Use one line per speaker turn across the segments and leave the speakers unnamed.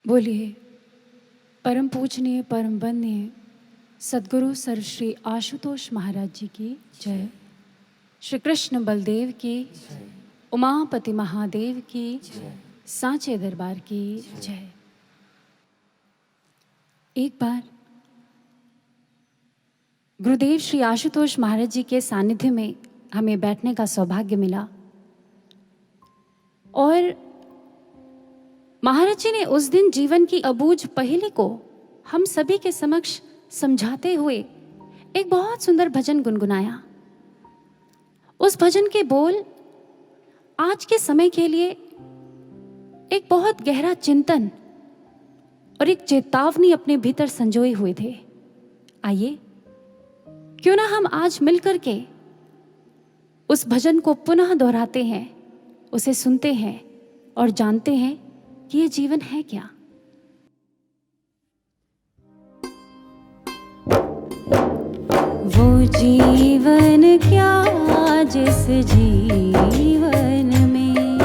बोलिए परम पूजनीय परम वंदनीय सद्गुरु सर्वश्री आशुतोष महाराज जी की जय। श्री कृष्ण बलदेव की, उमापति महादेव की, सांचे दरबार की जय। एक बार गुरुदेव श्री आशुतोष महाराज जी के सानिध्य में हमें बैठने का सौभाग्य मिला और महाराज जी ने उस दिन जीवन की अबूझ पहेली को हम सभी के समक्ष समझाते हुए एक बहुत सुंदर भजन गुनगुनाया। उस भजन के बोल आज के समय के लिए एक बहुत गहरा चिंतन और एक चेतावनी अपने भीतर संजोए हुए थे। आइए क्यों ना हम आज मिलकर के उस भजन को पुनः दोहराते हैं, उसे सुनते हैं और जानते हैं कि ये जीवन है क्या। वो जीवन क्या जिस जीवन में,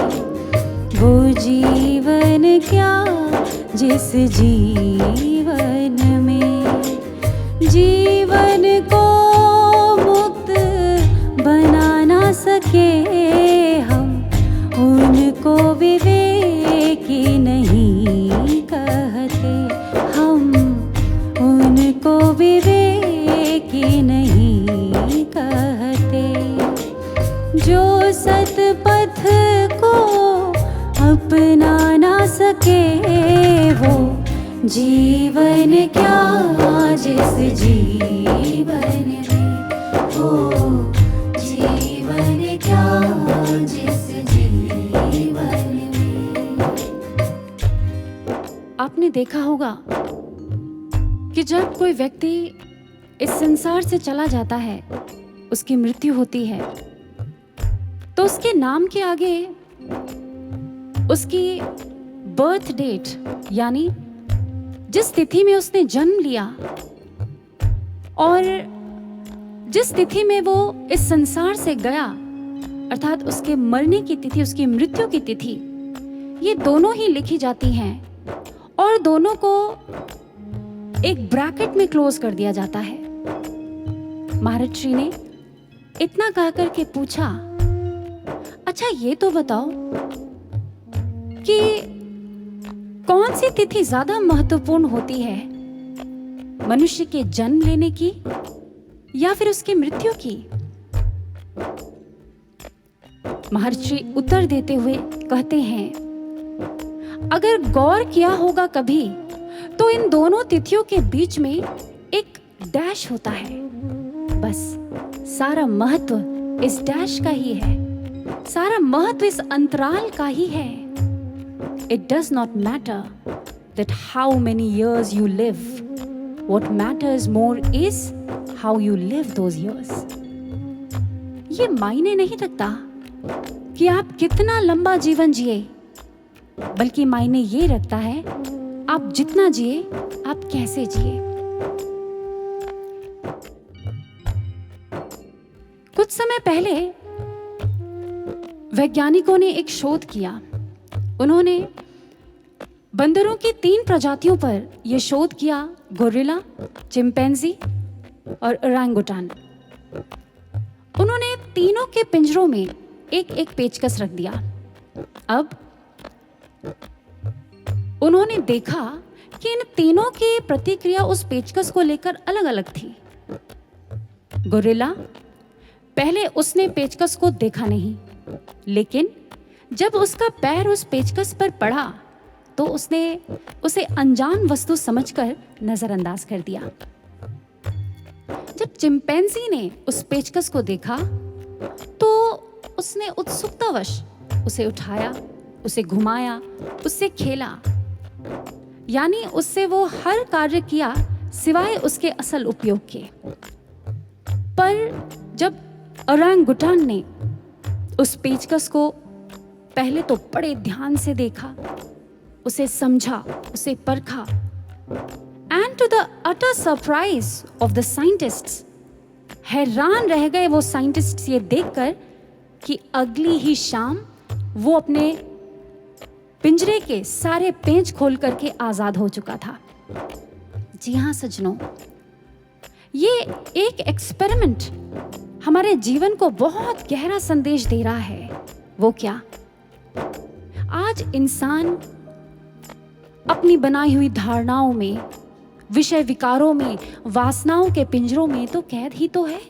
वो जीवन क्या जिस जीवन में जीवन को मुक्त बना ना सके हम, उनको विवेकी नहीं कहते हम, उनको विवेकी नहीं कहते। जो सतपथ को अपना ना सके वो जीवन क्या जिस जीवन में, वो जीवन क्या जिस जीवन में। आपने देखा होगा कि जब कोई व्यक्ति इस संसार से चला जाता है, उसकी मृत्यु होती है, तो उसके नाम के आगे उसकी बर्थ डेट यानी जिस तिथि में उसने जन्म लिया और जिस तिथि में वो इस संसार से गया, अर्थात उसके मरने की तिथि, उसकी मृत्यु की तिथि, ये दोनों ही लिखी जाती हैं और दोनों को एक ब्रैकेट में क्लोज कर दिया जाता है। महाराज श्री ने इतना कहकर के पूछा, अच्छा ये तो बताओ कि कौन सी तिथि ज्यादा महत्वपूर्ण होती है, मनुष्य के जन्म लेने की या फिर उसकी मृत्यु की? महर्षि उत्तर देते हुए कहते हैं, अगर गौर किया होगा कभी तो इन दोनों तिथियों के बीच में एक डैश होता है। बस सारा महत्व इस डैश का ही है, सारा महत्व इस अंतराल का ही है। It does not matter that how many years you live. What matters more is how you live those years. ये मायने नहीं रखता कि आप कितना लंबा जीवन जिए, बल्कि मायने ये रखता है आप जितना जिए, आप कैसे जिए। कुछ समय पहले वैज्ञानिकों ने एक शोध किया। उन्होंने बंदरों की 3 प्रजातियों पर यह शोध किया, गोरिल्ला, चिंपैंजी और ओरंगुटान। उन्होंने तीनों के पिंजरों में एक एक पेचकस रख दिया। अब उन्होंने देखा कि इन तीनों की प्रतिक्रिया उस पेचकस को लेकर अलग अलग थी। गोरिल्ला, पहले उसने पेचकस को देखा नहीं, लेकिन जब उसका पैर उस पेचकस पर पड़ा तो उसने उसे अनजान वस्तु समझकर नजरअंदाज कर दिया। जब चिंपैंजी ने उस पेचकस को देखा तो उसने उत्सुकतावश उसे उठाया, उसे घुमाया, उससे खेला, यानी उससे वो हर कार्य किया सिवाय उसके असल उपयोग के। पर जब ओरंगुटान ने उस पेचकस को पहले तो बड़े ध्यान से देखा, उसे समझा, उसे परखा, and to the utter surprise of the scientists, हैरान रह गए वो साइंटिस्ट्स ये देखकर कि अगली ही शाम वो अपने पिंजरे के सारे पेंच खोल करके आजाद हो चुका था। जी हाँ सज्जनों, ये एक एक्सपेरिमेंट हमारे जीवन को बहुत गहरा संदेश दे रहा है। वो क्या? आज इंसान अपनी बनाई हुई धारणाओं में, विषय विकारों में, वासनाओं के पिंजरों में तो कैद ही तो है।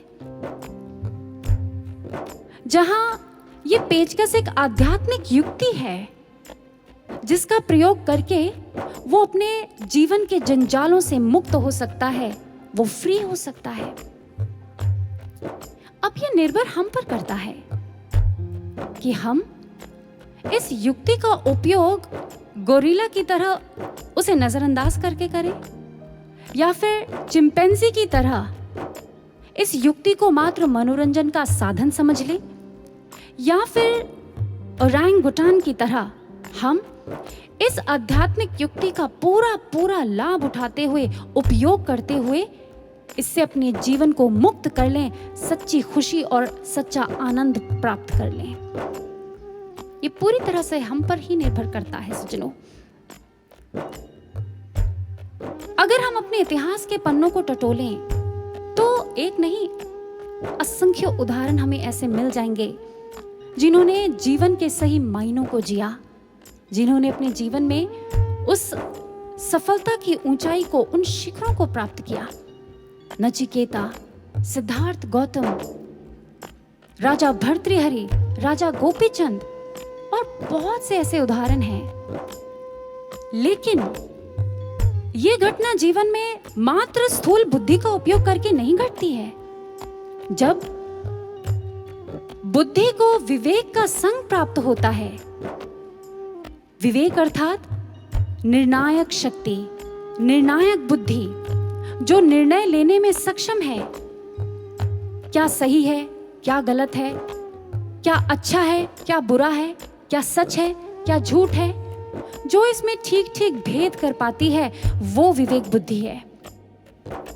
जहां ये पेचकस एक आध्यात्मिक युक्ति है जिसका प्रयोग करके वो अपने जीवन के जंजालों से मुक्त हो सकता है, वो फ्री हो सकता है। अब ये निर्भर हम पर करता है कि हम इस युक्ति का उपयोग गोरिल्ला की तरह उसे नजरअंदाज करके करें, या फिर चिंपैंजी की तरह इस युक्ति को मात्र मनोरंजन का साधन समझ लें, या फिर ओरंगुटान की तरह हम इस आध्यात्मिक युक्ति का पूरा लाभ उठाते हुए, उपयोग करते हुए इससे अपने जीवन को मुक्त कर लें, सच्ची खुशी और सच्चा आनंद प्राप्त कर लें। ये पूरी तरह से हम पर ही निर्भर करता है सज्जनों। अगर हम अपने इतिहास के पन्नों को टटोलें तो एक नहीं, असंख्य उदाहरण हमें ऐसे मिल जाएंगे जिन्होंने जीवन के सही मायनों को जिया, जिन्होंने अपने जीवन में उस सफलता की ऊंचाई को, उन शिखरों को प्राप्त किया। नचिकेता, सिद्धार्थ गौतम, राजा भर्तृहरि, राजा गोपीचंद और बहुत से ऐसे उदाहरण हैं। लेकिन ये घटना जीवन में मात्र स्थूल बुद्धि का उपयोग करके नहीं घटती है। जब बुद्धि को विवेक का संग प्राप्त होता है, विवेक अर्थात निर्णायक शक्ति, निर्णायक बुद्धि, जो निर्णय लेने में सक्षम है, क्या सही है, क्या गलत है, क्या अच्छा है, क्या बुरा है, क्या सच है, क्या झूठ है, जो इसमें ठीक ठीक भेद कर पाती है, वो विवेक बुद्धि है।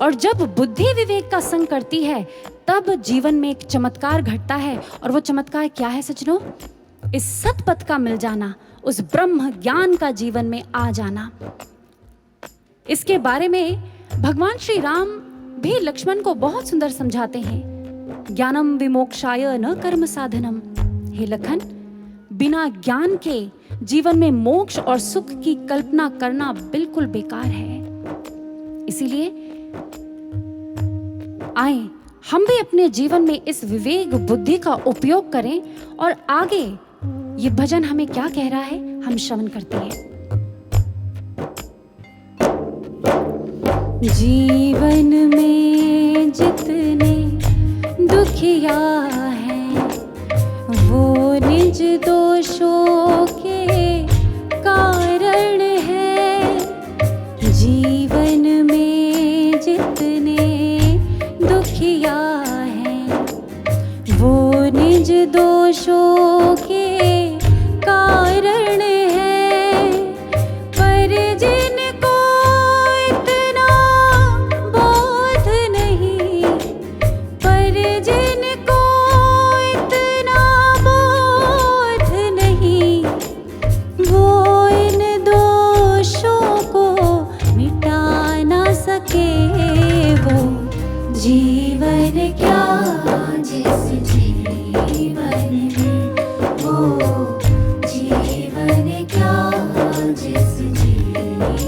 और जब बुद्धि विवेक का संग करती है तब जीवन में एक चमत्कार घटता है। और वो चमत्कार क्या है सज्जनों? इस सतपथ का मिल जाना, उस ब्रह्म ज्ञान का जीवन में आ जाना। इसके बारे में भगवान श्री राम भी लक्ष्मण को बहुत सुंदर समझाते हैं। ज्ञानम विमोक्षाय न कर्म साधनम। हे लखन, बिना ज्ञान के जीवन में मोक्ष और सुख की कल्पना करना बिल्कुल बेकार है। इसीलिए आए हम भी अपने जीवन में इस विवेक बुद्धि का उपयोग करें। और आगे ये भजन हमें क्या कह रहा है, हम श्रवण करते हैं। जीवन में जितने दुखिया हैं वो निज दोषों के कारण है। जीवन में जितने दुखिया हैं वो निज दोषों के कारण है। पर जिनको इतना बोध नहीं, पर जिनको इतना बोध नहीं, वो इन दोषों को मिटा ना सके। वो जीवन क्या जिस जीवन में, वो जीवन क्या जिस जीवन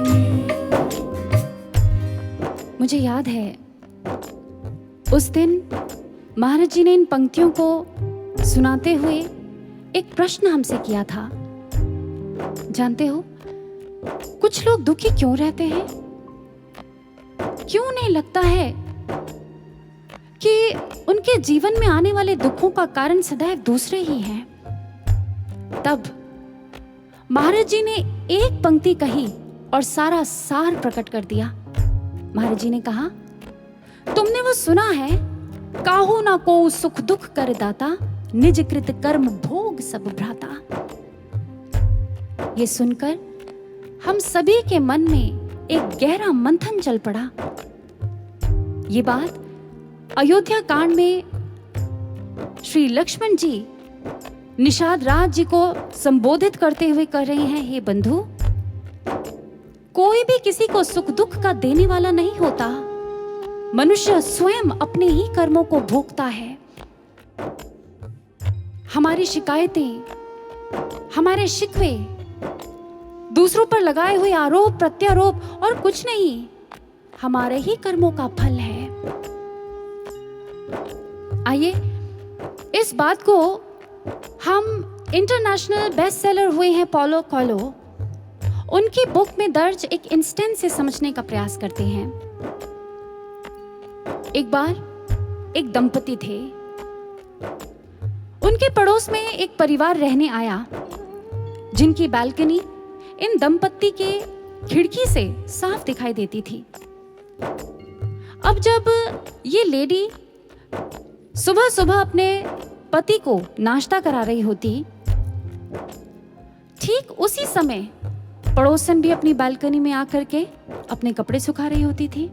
में। मुझे याद है उस दिन महाराज जी ने इन पंक्तियों को सुनाते हुए एक प्रश्न हमसे किया था। जानते हो कुछ लोग दुखी क्यों रहते हैं? क्यों नहीं लगता है कि उनके जीवन में आने वाले दुखों का कारण सदैव दूसरे ही हैं? तब महाराज जी ने एक पंक्ति कही और सारा सार प्रकट कर दिया। महाराज जी ने कहा, तुमने वो सुना है, काहू ना को सुख दुख कर दाता, निज कृत कर्म भोग सब भ्राता। ये सुनकर हम सभी के मन में एक गहरा मंथन चल पड़ा। ये बात अयोध्या कांड में श्री लक्ष्मण जी निषाद राज जी को संबोधित करते हुए कह रहे हैं, हे बंधु, कोई भी किसी को सुख दुख का देने वाला नहीं होता। मनुष्य स्वयं अपने ही कर्मों को भोगता है। हमारी शिकायतें, हमारे शिकवे, दूसरों पर लगाए हुए आरोप प्रत्यारोप और कुछ नहीं, हमारे ही कर्मों का फल है। आइए इस बात को हम इंटरनेशनल बेस्ट सेलर हुए हैं पॉलो कोएल्हो, उनकी बुक में दर्ज एक इंस्टेंस से समझने का प्रयास करते हैं। एक बार एक दंपति थे, उनके पड़ोस में एक परिवार रहने आया जिनकी बालकनी इन दंपति के खिड़की से साफ दिखाई देती थी। अब जब ये लेडी सुबह सुबह अपने पति को नाश्ता करा रही होती, ठीक उसी समय पड़ोसन भी अपनी बालकनी में आकर के अपने कपड़े सुखा रही होती थी।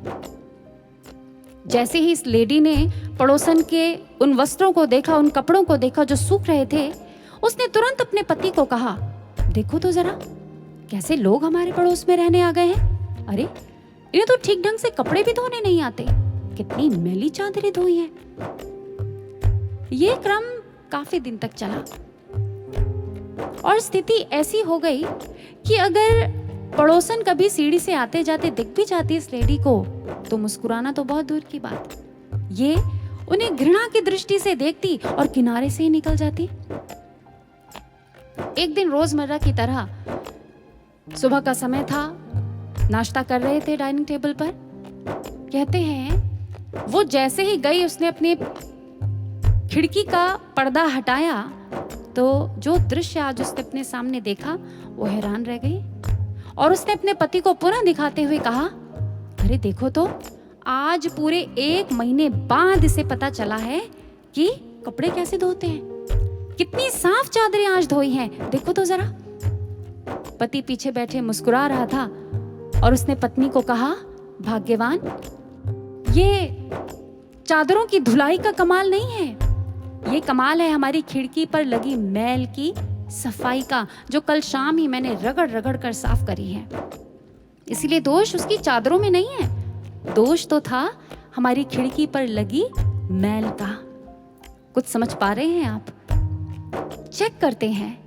जैसे ही इस लेडी ने पड़ोसन के उन वस्त्रों को देखा, उन कपड़ों को देखा जो सूख रहे थे, उसने तुरंत अपने पति को कहा, देखो तो जरा कैसे लोग हमारे पड़ोस में रहने आ गए हैं। अरे इन्हें तो ठीक ढंग से कपड़े भी धोने नहीं आते, कितनी मैली चादरें धोई हैं। ये क्रम काफी दिन तक चला और स्थिति ऐसी हो गई कि अगर पड़ोसन कभी सीढ़ी से आते जाते दिख भी जाती इस लेडी को, तो मुस्कुराना तो बहुत दूर की बात, ये उन्हें घृणा की दृष्टि से देखती और किनारे से ही निकल जाती। एक दिन रोजमर्रा की तरह सुबह का समय था, नाश्ता कर रहे थे डाइनिंग टेबल पर। कहते हैं वो जैसे ही गई, उसने अपने खिड़की का पर्दा हटाया तो जो दृश्य आज उसने अपने सामने देखा वो हैरान रह गई और उसने अपने पति को पुनः दिखाते हुए कहा, अरे देखो तो आज पूरे 1 महीने बाद इसे पता चला है कि कपड़े कैसे धोते हैं, कितनी साफ चादरें आज धोई हैं, देखो तो जरा। पति पीछे बैठे मुस्कुरा रहा था और उसने पत्नी को कहा, भाग्यवान, ये चादरों की धुलाई का कमाल नहीं है, ये कमाल है हमारी खिड़की पर लगी मैल की सफाई का, जो कल शाम ही मैंने रगड़ रगड़ कर साफ करी है। इसलिए दोष उसकी चादरों में नहीं है, दोष तो था हमारी खिड़की पर लगी मैल का। कुछ समझ पा रहे हैं आप? चेक करते हैं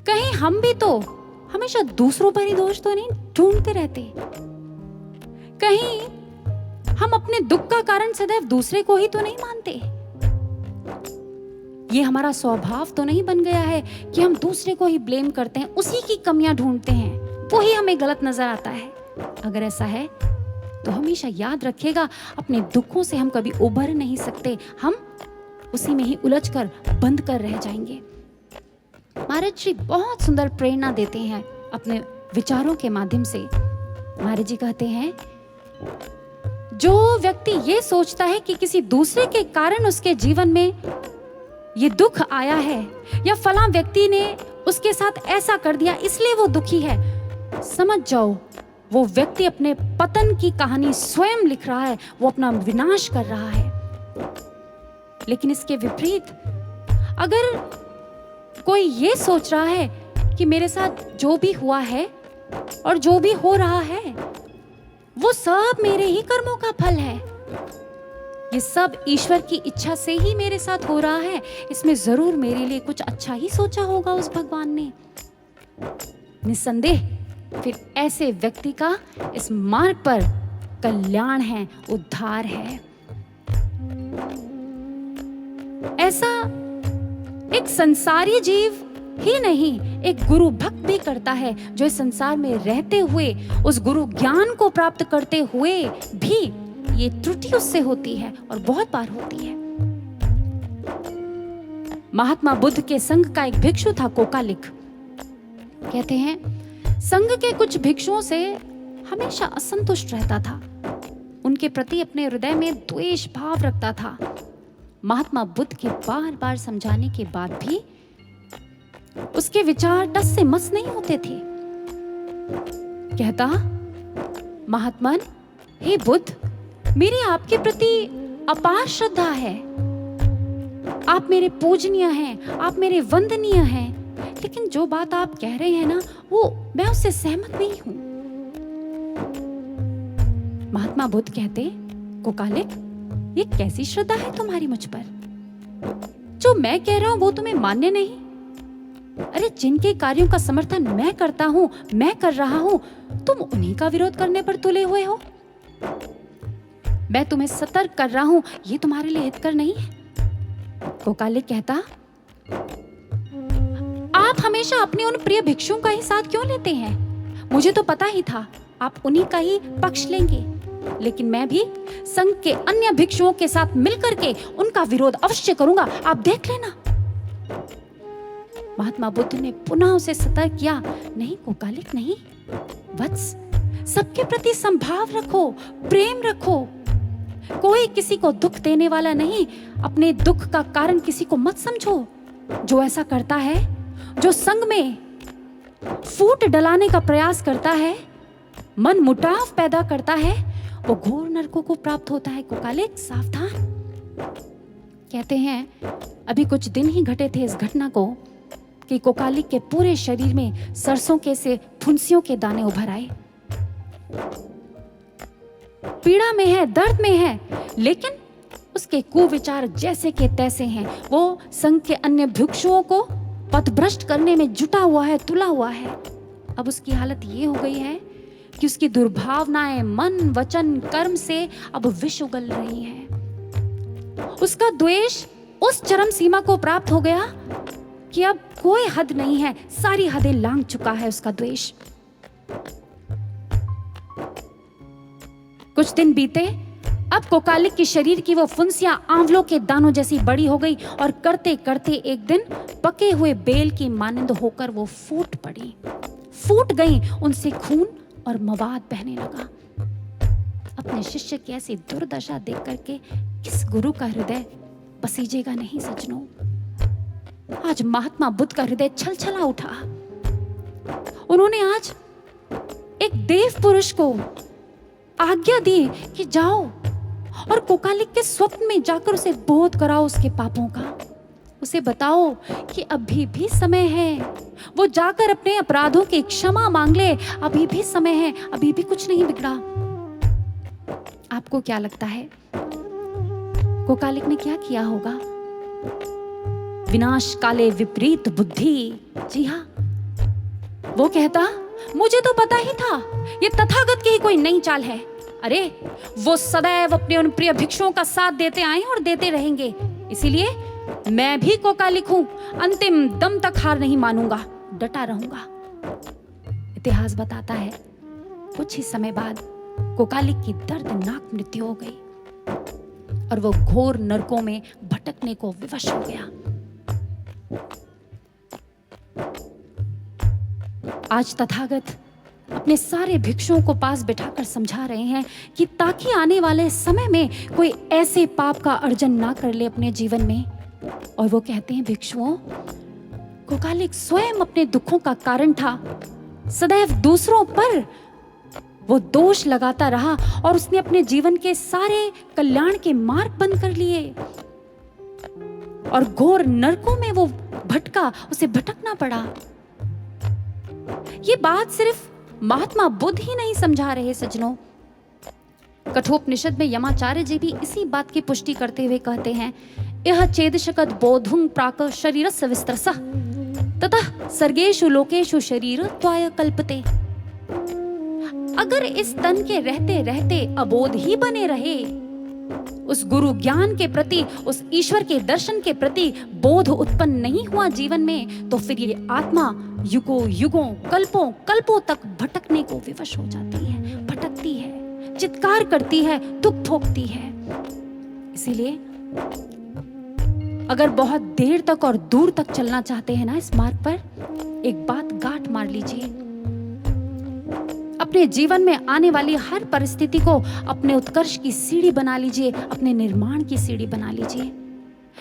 कहीं हम भी तो हमेशा दूसरों पर ही दोष तो नहीं ढूंढते रहते, कहीं हम अपने दुख का कारण सदैव दूसरे को ही तो नहीं मानते। ये हमारा स्वभाव तो नहीं बन गया है कि हम दूसरे को ही ब्लेम करते हैं, उसी की कमियां ढूंढते हैं, वो ही हमें गलत नजर आता है। अगर ऐसा है तो हमेशा याद रखिएगा, अपने दुखों से हम कभी उभर नहीं सकते, हम उसी में ही उलझकर बंद कर रह जाएंगे। महाराज जी बहुत सुंदर प्रेरणा देते हैं अपने विचारों के माध्यम से। महाराज जी कहते हैं, जो व्यक्ति ये सोचता है कि किसी दूसरे के कारण उसके जीवन में ये दुख आया है या फलां व्यक्ति ने उसके साथ ऐसा कर दिया इसलिए वो दुखी है, समझ जाओ वो व्यक्ति अपने पतन की कहानी स्वयं लिख रहा है, वो अपना विनाश कर रहा है। लेकिन इसके विपरीत अगर कोई ये सोच रहा है कि मेरे साथ जो भी हुआ है और जो भी हो रहा है वो सब मेरे ही कर्मों का फल है, ये सब ईश्वर की इच्छा से ही मेरे साथ हो रहा है, इसमें जरूर मेरे लिए कुछ अच्छा ही सोचा होगा उस भगवान ने, निस्संदेह फिर ऐसे व्यक्ति का इस मार्ग पर कल्याण है, उद्धार है। ऐसा एक संसारी जीव ही नहीं, एक गुरु भक्त भी करता है, जो इस संसार में रहते हुए उस गुरु ज्ञान को प्राप्त करते हुए भी ये त्रुटि उससे होती है और बहुत बार होती है। महात्मा बुद्ध के संघ का एक भिक्षु था कोकालिक। कहते हैं संघ के कुछ भिक्षुओं से हमेशा असंतुष्ट रहता था, उनके प्रति अपने हृदय में द्वेष भाव रखता था। महात्मा बुद्ध के बार बार समझाने के बाद भी उसके विचार टस से मस नहीं होते थे। कहता, महात्मन, हे बुद्ध, मेरी आपके प्रति अपार श्रद्धा है, आप मेरे पूजनीय हैं, आप मेरे वंदनीय हैं, लेकिन जो बात आप कह रहे हैं ना, वो मैं उससे सहमत नहीं हूं। महात्मा बुद्ध कहते, कोकालिक, ये कैसी श्रद्धा है तुम्हारी मुझ पर? जो मैं कह रहा हूं वो तुम्हें मान्य नहीं? अरे जिनके कार्यों का समर्थन मैं करता हूं, मैं कर रहा हूं, तुम उन्हीं का विरोध करने पर तुले हुए हो। मैं तुम्हें सतर्क कर रहा हूं, ये तुम्हारे लिए हितकर नहीं है। कोकालिक कहता, आप हमेशा अपने उन प्रिय भिक्षुओं का ही साथ क्यों लेते हैं? मुझे तो पता ही था आप उन्हीं का ही पक्ष लेंगे, लेकिन मैं भी संघ के अन्य भिक्षुओं के साथ मिलकर के उनका विरोध अवश्य करूंगा, आप देख लेना। महात्मा बुद्ध ने पुनः उसे सतर्क किया, नहीं कोकालिक नहीं, वत्स, सबके प्रति संभाव रखो, प्रेम रखो। कोई किसी को दुख देने वाला नहीं, अपने दुख का कारण किसी को मत समझो। जो ऐसा करता है, जो संग में फूट डलाने का प्रयास करता है, मन मुटाव पैदा करता है, वो घोर नरकों को प्राप्त होता है। कोकालिक सावधान। कहते हैं अभी कुछ दिन ही घटे थे इस घटना को कि कोकालिक के पूरे शरीर में सरसों के से फुंसियों के दाने उभर आए। पीड़ा में है, दर्द में है, लेकिन उसके कुविचार जैसे के तैसे हैं। वो संघ के अन्य भिक्षुओं को पथभ्रष्ट करने में जुटा हुआ है, तुला हुआ है। अब उसकी हालत ये हो गई है कि उसकी दुर्भावनाएं मन, वचन, कर्म से अब विष उगल रही हैं। उसका द्वेष उस चरम सीमा को प्राप्त हो गया कि अब कोई हद नहीं है, सारी हदें लांघ चुका है उसका द्वेष। कुछ दिन बीते, अब कोकालिक के शरीर की वो फुंसियां आंवलों के दानों जैसी बड़ी हो गई और करते करते एक दिन पके हुए बेल की मानिंद होकर वो फूट पड़ी, फूट गई। उनसे खून और मवाद बहने लगा। अपने शिष्य की ऐसी दुर्दशा देख करके किस गुरु का हृदय पसीजेगा नहीं सज्जनों। आज महात्मा बुद्ध का हृदय छलछला उठा। उन्होंने आज एक देव पुरुष को आज्ञा दी कि जाओ और कोकालिक के स्वप्न में जाकर उसे बोध कराओ उसके पापों का। उसे बताओ कि अभी भी समय है, वो जाकर अपने अपराधों की क्षमा मांग ले। अभी भी समय है, अभी भी कुछ नहीं बिगड़ा। आपको क्या लगता है कोकालिक ने क्या किया होगा? विनाश काले विपरीत बुद्धि। जी हाँ, वो कहता, मुझे तो पता ही था ये तथागत की ही कोई नई चाल है। अरे वो सदैव अपने उन प्रिय भिक्षुओं का साथ देते आए और देते रहेंगे, इसीलिए मैं भी कोकालिक हूं, अंतिम दम तक हार नहीं मानूंगा, डटा रहूंगा। इतिहास बताता है कुछ ही समय बाद कोकालिक की दर्दनाक मृत्यु हो गई और वो घोर नरकों में भटकने को विवश हो गया। आज तथागत अपने सारे भिक्षुओं को पास बिठाकर समझा रहे हैं कि ताकि आने वाले समय में कोई ऐसे पाप का अर्जन ना कर ले अपने जीवन में। और वो कहते हैं, भिक्षुओं, कोकालिक स्वयं अपने दुखों का कारण था। सदैव दूसरों पर वो दोष लगाता रहा और उसने अपने जीवन के सारे कल्याण के मार्ग बंद कर लिए और घोर नरकों में वो भटका, उसे भटकना पड़ा। ये बात सिर्फ महात्मा बुद्ध ही नहीं समझा रहे सज्जनों। कठोपनिषद में यमाचार्य जी भी इसी बात की पुष्टि करते हुए कहते हैं, यह चेदशकद बोधुं प्राक शरीरस्य विस्तरसः ततः सर्गेषु लोकेषु शरीरत्वाय कल्पते। अगर इस तन के रहते रहते अबोध ही बने रहे, उस गुरु ज्ञान के प्रति, उस ईश्वर के दर्शन के प्रति बोध उत्पन्न नहीं हुआ जीवन में, तो फिर ये आत्मा युगों युगों कल्पों कल्पों तक भटकने को विवश हो जाती है, भटकती है, चित्कार करती है, दुख भोगती है। इसीलिए अगर बहुत देर तक और दूर तक चलना चाहते हैं ना इस मार्ग पर, एक बात गांठ मार लीजिए, अपने जीवन में आने वाली हर परिस्थिति को अपने उत्कर्ष की सीढ़ी बना लीजिए, अपने निर्माण की सीढ़ी बना लीजिए।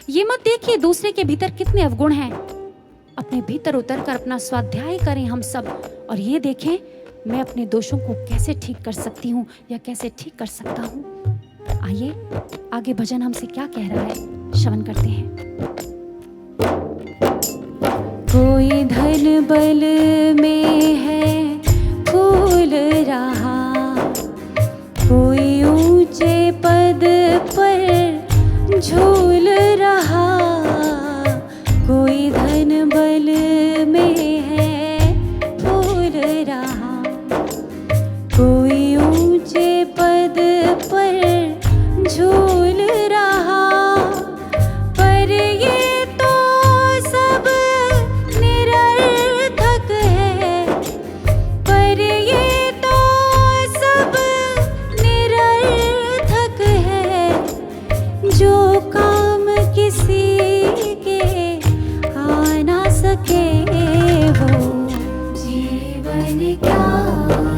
ये मत देखिए दूसरे के भीतर कितने अवगुण हैं, अपने भीतर उतरकर अपना स्वाध्याय करें हम सब और ये देखें मैं अपने दोषों को कैसे ठीक कर सकती हूँ या कैसे ठीक कर सकता हूँ। आइए आगे भजन हमसे क्या कह रहा है, श्रवण करते हैं। धन बल में है फूल रहा, कोई ऊंचे पद पर झूल रहा, कोई धन बल में है फूल रहा, कोई ऊंचे पद पर झूल रहा, पर ये तो सब निरर्थक है, पर ये तो सब निरर्थक है, जो काम किसी के आ ना सके वो जीवन क्या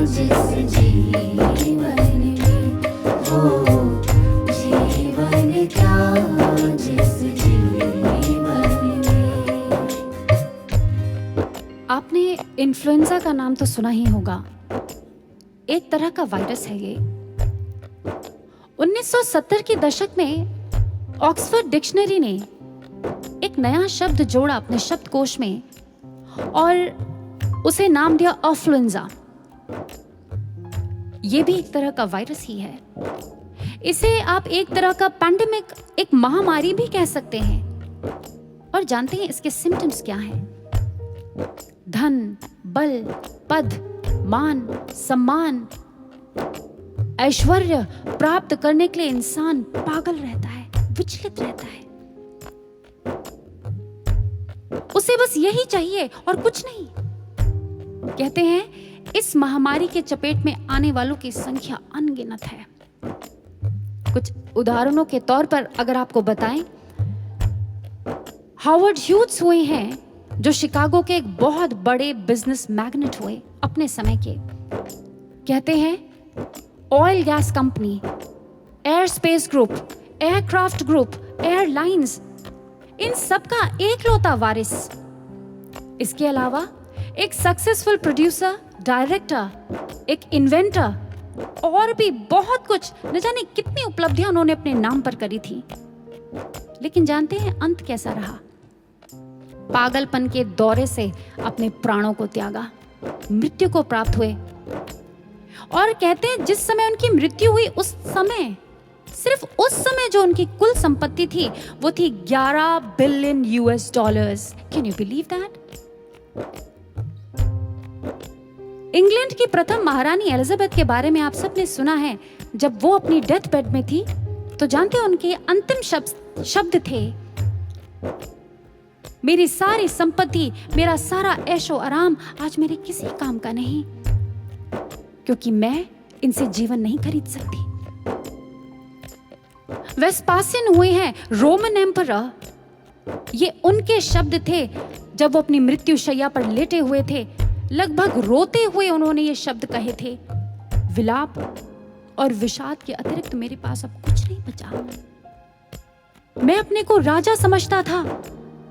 जिस जीवन में, वो जीवन क्या जिस जीवन में। आपने इन्फ्लुएंजा का नाम तो सुना ही होगा। एक तरह का वायरस है ये। 1970 के दशक में ऑक्सफोर्ड डिक्शनरी ने एक नया शब्द जोड़ा अपने शब्दकोश में और उसे नाम दिया अफ्लुएंजा। ये भी एक तरह का वायरस ही है। इसे आप एक तरह का पैंडेमिक, एक महामारी भी कह सकते हैं। और जानते हैं इसके सिम्टम्स क्या हैं? धन, बल, पद, मान, सम्मान, ऐश्वर्य प्राप्त करने के लिए इंसान पागल रहता है, विचलित रहता है। उसे बस यही चाहिए और कुछ नहीं। कहते हैं इस महामारी के चपेट में आने वालों की संख्या अनगिनत है। कुछ उदाहरणों के तौर पर अगर आपको बताएं, हार्वर्ड ह्यूज हुए हैं जो शिकागो के एक बहुत बड़े बिजनेस मैग्नेट हुए अपने समय के। कहते हैं oil gas company, air space group, aircraft group, airlines, इन सब का एकलौता वारिस। इसके अलावा एक सक्सेसफुल प्रोड्यूसर, डायरेक्टर, एक इन्वेंटर और भी बहुत कुछ, न जाने कितनी उपलब्धियां उन्होंने अपने नाम पर करी थी। लेकिन जानते हैं अंत कैसा रहा? पागलपन के दौरे से अपने प्राणों को त्यागा, मृत्यु को प्राप्त हुए। और कहते हैं जिस समय उनकी मृत्यु हुई उस समय, सिर्फ उस समय जो उनकी कुल संपत्ति थी वो थी 11 billion US dollars. Can you believe that? England की प्रथम महारानी एलिजाबेथ के बारे में आप सबने सुना है। जब वो अपनी डेथ बेड में थी तो जानते हैं उनके अंतिम शब्द थे, मेरी सारी संपत्ति, मेरा सारा ऐशो आराम आज मेरे किसी काम का नहीं, क्योंकि मैं इनसे जीवन नहीं खरीद सकती। वेस्पासियन हुए हैं रोमन एम्परर। ये उनके शब्द थे जब वो अपनी मृत्यु शैया पर लेटे हुए थे। लगभग रोते हुए उन्होंने ये शब्द कहे थे, विलाप और विषाद के अतिरिक्त मेरे पास अब कुछ नहीं बचा। मैं अपने को राजा समझता था,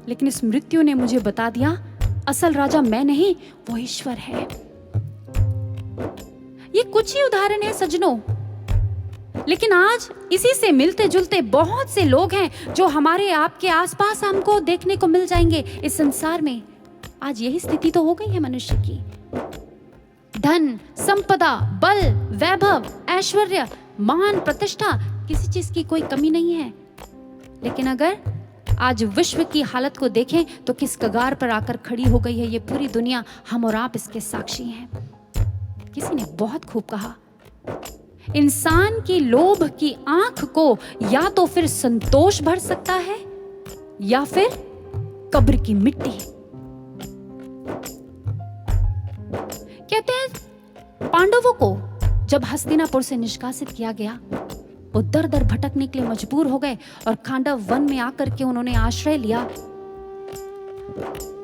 लेकिन इस मृत्यु ने मुझे बता दिया असल राजा मैं नहीं, वो ईश्वर है। ये कुछ ही उदाहरण है सज्जनों, लेकिन आज इसी से मिलते जुलते बहुत से लोग हैं जो हमारे आपके आसपास हमको देखने को मिल जाएंगे इस संसार में। आज यही स्थिति तो हो गई है मनुष्य की। धन, संपदा, बल, वैभव, ऐश्वर्य, मान, प्रतिष्ठा, किसी चीज की कोई कमी नहीं है। लेकिन अगर आज विश्व की हालत को देखें तो किस कगार पर आकर खड़ी हो गई है ये पूरी दुनिया। हम और आप इसके साक्षी हैं। किसी ने बहुत खूब कहा, इंसान की लोभ की आंख को या तो फिर संतोष भर सकता है या फिर कब्र की मिट्टी। कहते हैं पांडवों को जब हस्तिनापुर से निष्कासित किया गया, वो दर दर भटकने के लिए मजबूर हो गए और खांडव वन में आकर के उन्होंने आश्रय लिया।